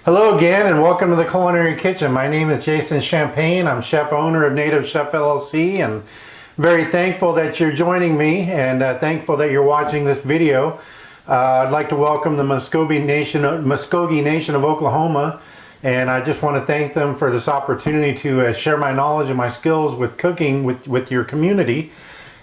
Hello again and welcome to the Culinary Kitchen. My name is Jason Champagne. I'm chef owner of Native Chef LLC and very thankful that you're joining me and thankful that you're watching this video. I'd like to welcome the Muskogee Nation of Oklahoma, and I just want to thank them for this opportunity to share my knowledge and my skills with cooking with your community.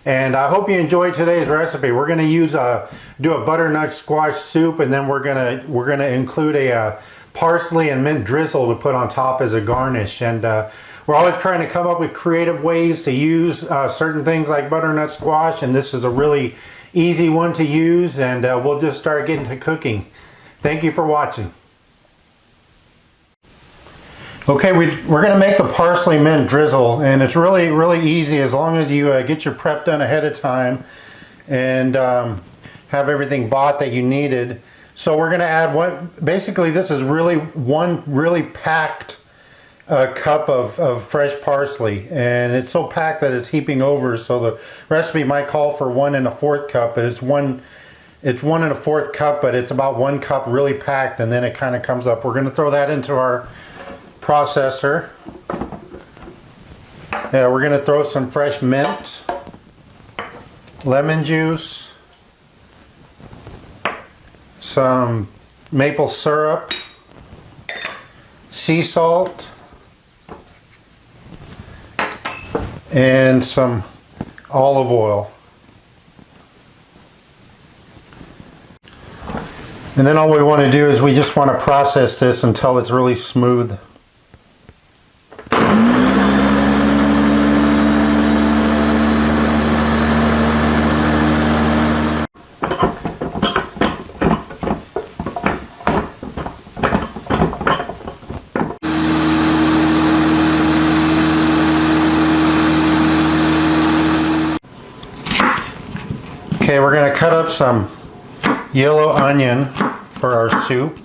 And I hope you enjoyed today's recipe. We're going to do a butternut squash soup, and then we're going to include a parsley and mint drizzle to put on top as a garnish. And we're always trying to come up with creative ways to use certain things like butternut squash, and this is a really easy one to use, and we'll just start getting to cooking. Thank you for watching. Okay, we're going to make the parsley mint drizzle, and it's really easy as long as you get your prep done ahead of time and have everything bought that you needed. So we're going to add basically this is one really packed cup of fresh parsley, and it's so packed that it's heaping over, so the recipe might call for 1 1/4 cup, but it's 1 1/4 cup, but it's about 1 cup really packed, and then it kind of comes up. We're going to throw that into our processor. Yeah, we're going to throw some fresh mint, lemon juice, some maple syrup, sea salt, and some olive oil. And then all we want to do is we just want to process this until it's really smooth. Okay, we're going to cut up some yellow onion for our soup.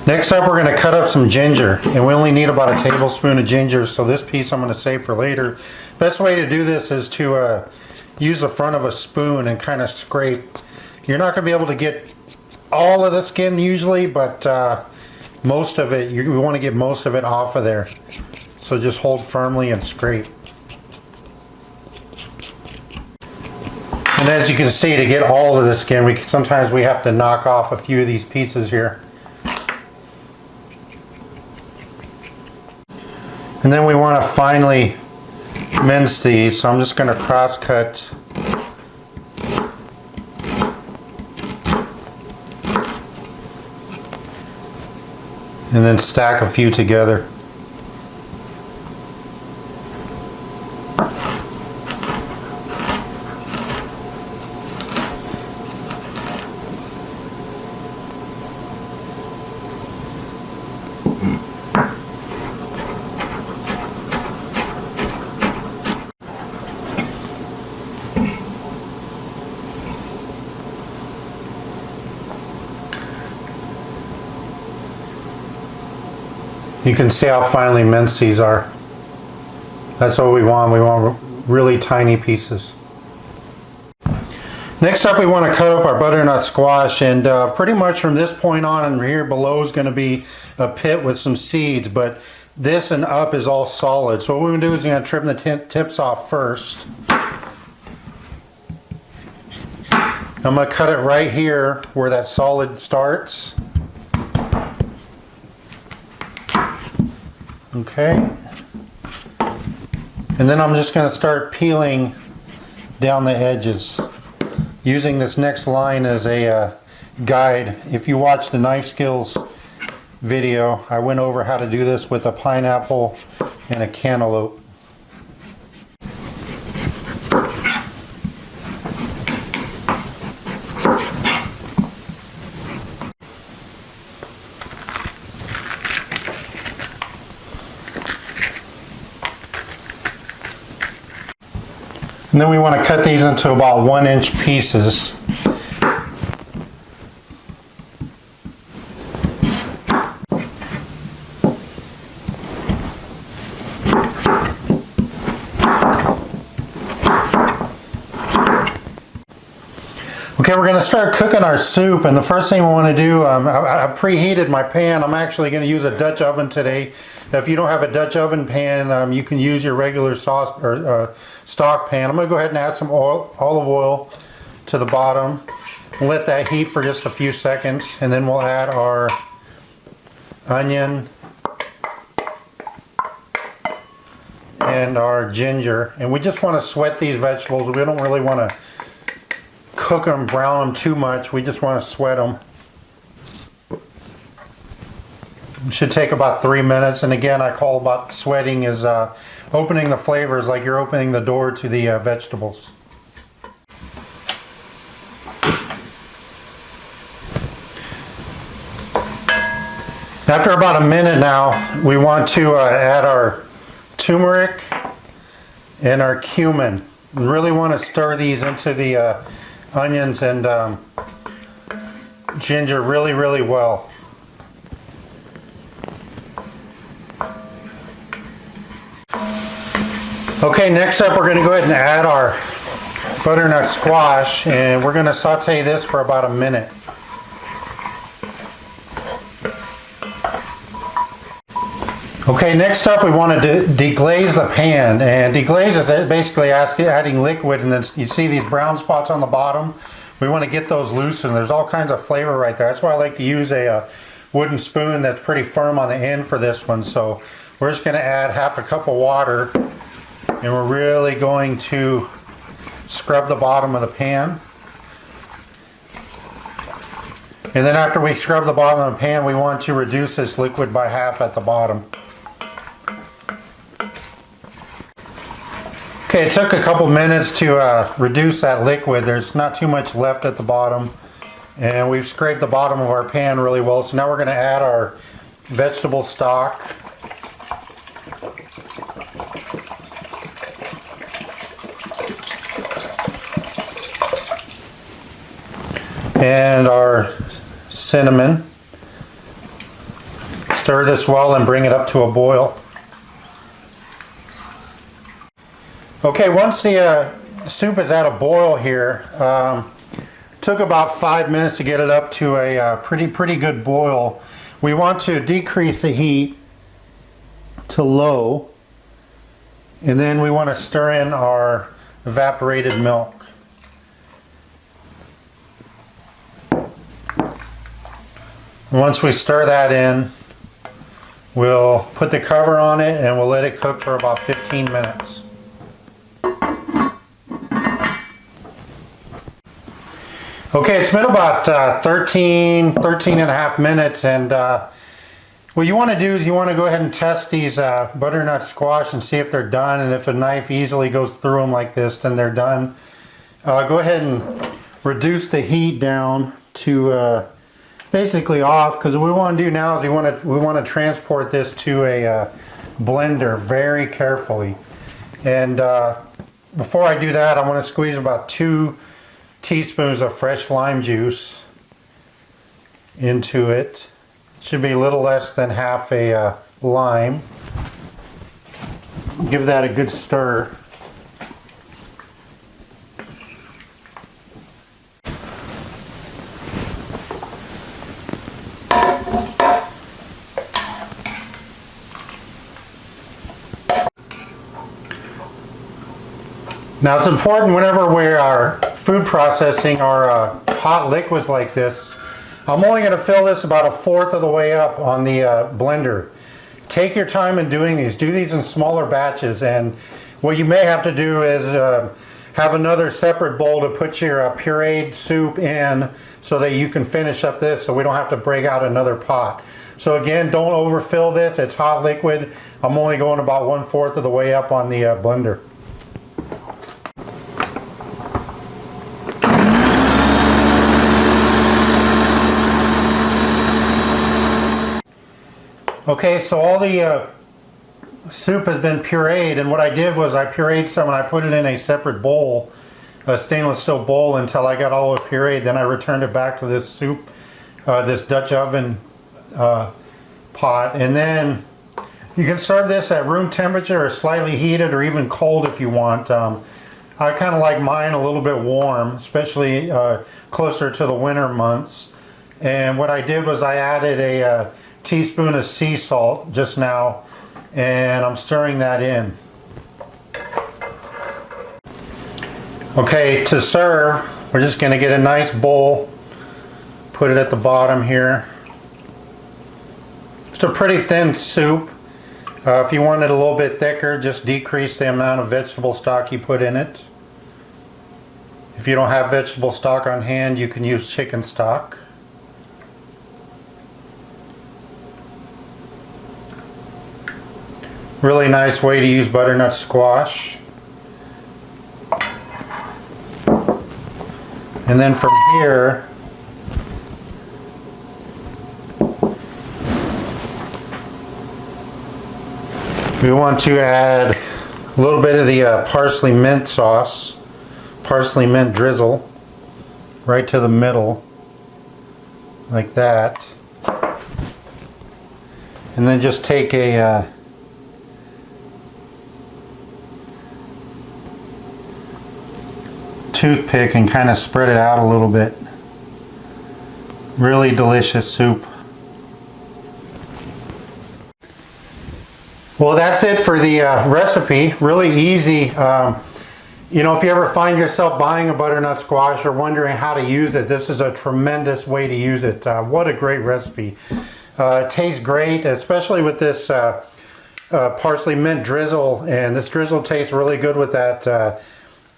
Next up, we're going to cut up some ginger, and we only need about a tablespoon of ginger, so this piece I'm going to save for later. Best way to do this is to use the front of a spoon and kind of scrape. You're not going to be able to get all of the skin usually, but most of it, we want to get most of it off of there. So just hold firmly and scrape. And as you can see, to get all of the skin, sometimes we have to knock off a few of these pieces here. And then we want to finely mince these, so I'm just going to cross cut. And then stack a few together. You can see how finely minced these are. That's what we want. We want really tiny pieces. Next up, we want to cut up our butternut squash, and pretty much from this point on and here below is going to be a pit with some seeds, but this and up is all solid. So what we're going to do is we're going to trim the tips off first. I'm going to cut it right here where that solid starts. Okay, and then I'm just going to start peeling down the edges using this next line as a guide. If you watch the knife skills video, I went over how to do this with a pineapple and a cantaloupe. And then we want to cut these into about 1-inch pieces. Okay, we're going to start cooking our soup, and the first thing we want to do, I preheated my pan. I'm actually going to use a Dutch oven today. If you don't have a Dutch oven pan, you can use your regular sauce or stock pan. I'm going to go ahead and add some olive oil to the bottom. Let that heat for just a few seconds, and then we'll add our onion and our ginger. And we just want to sweat these vegetables. We don't really want to cook them, brown them too much. We just want to sweat them. It should take about 3 minutes. And again, I call about sweating is opening the flavors, like you're opening the door to the vegetables. After about a minute now, we want to add our turmeric and our cumin. We really want to stir these into the onions and ginger really well. Okay, next up we're going to go ahead and add our butternut squash, and we're going to saute this for about a minute. Okay, next up we want to deglaze the pan, and deglaze is basically adding liquid, and then you see these brown spots on the bottom. We want to get those loosened. There's all kinds of flavor right there. That's why I like to use a wooden spoon that's pretty firm on the end for this one. So we're just going to add half a cup of water, and we're really going to scrub the bottom of the pan. And then after we scrub the bottom of the pan, we want to reduce this liquid by half at the bottom. Okay, it took a couple minutes to reduce that liquid. There's not too much left at the bottom. And we've scraped the bottom of our pan really well. So now we're going to add our vegetable stock. And our cinnamon. Stir this well and bring it up to a boil. Okay, once the soup is at a boil here, took about 5 minutes to get it up to a pretty good boil. We want to decrease the heat to low, and then we want to stir in our evaporated milk. Once we stir that in, we'll put the cover on it and we'll let it cook for about 15 minutes. Okay, it's been about 13 and a half minutes, and what you want to do is you want to go ahead and test these butternut squash and see if they're done, and if a knife easily goes through them like this, then they're done. Go ahead and reduce the heat down to basically off, because what we want to do now is we want to transport this to a blender very carefully. And before I do that, I want to squeeze about 2 teaspoons of fresh lime juice into it. Should be a little less than half a lime. Give that a good stir. Now it's important whenever we are food processing our hot liquids like this, I'm only going to fill this about 1/4 of the way up on the blender. Take your time in doing these. Do these in smaller batches, and what you may have to do is have another separate bowl to put your pureed soup in so that you can finish up this so we don't have to break out another pot. So again, don't overfill this. It's hot liquid. I'm only going about 1/4 of the way up on the blender. Okay, so all the soup has been pureed, and what I did was I pureed some and I put it in a separate bowl, a stainless steel bowl, until I got all of it pureed. Then I returned it back to this soup, this Dutch oven pot, and then you can serve this at room temperature or slightly heated or even cold if you want. I kind of like mine a little bit warm, especially closer to the winter months. And what I did was I added a teaspoon of sea salt just now, and I'm stirring that in. Okay, to serve, we're just going to get a nice bowl, put it at the bottom here. It's a pretty thin soup. If you want it a little bit thicker, just decrease the amount of vegetable stock you put in it. If you don't have vegetable stock on hand, you can use chicken stock. Really nice way to use butternut squash. And then from here, we want to add a little bit of the parsley mint sauce, parsley mint drizzle, right to the middle, like that. And then just take a toothpick and kind of spread it out a little bit. Really delicious soup. Well, that's it for the recipe. Really easy. You know, if you ever find yourself buying a butternut squash or wondering how to use it, this is a tremendous way to use it. What a great recipe. It tastes great, especially with this parsley mint drizzle, and this drizzle tastes really good with that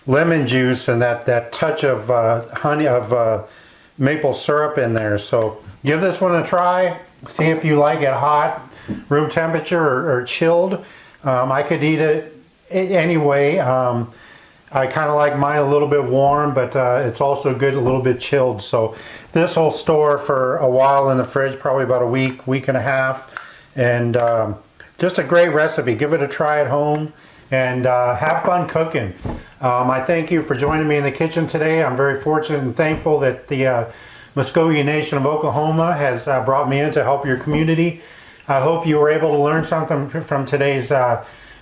lemon juice and that touch of honey, of maple syrup in there. So give this one a try. See if you like it hot, room temperature, or chilled. I could eat it anyway. I kind of like mine a little bit warm, but it's also good a little bit chilled. So this will store for a while in the fridge, probably about a week, week and a half. And just a great recipe. Give it a try at home and have fun cooking. I thank you for joining me in the kitchen today. I'm very fortunate and thankful that the Muskogee Nation of Oklahoma has brought me in to help your community. I hope you were able to learn something from today's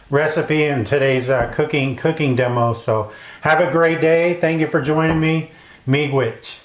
recipe and today's cooking demo. So have a great day. Thank you for joining me. Miigwech.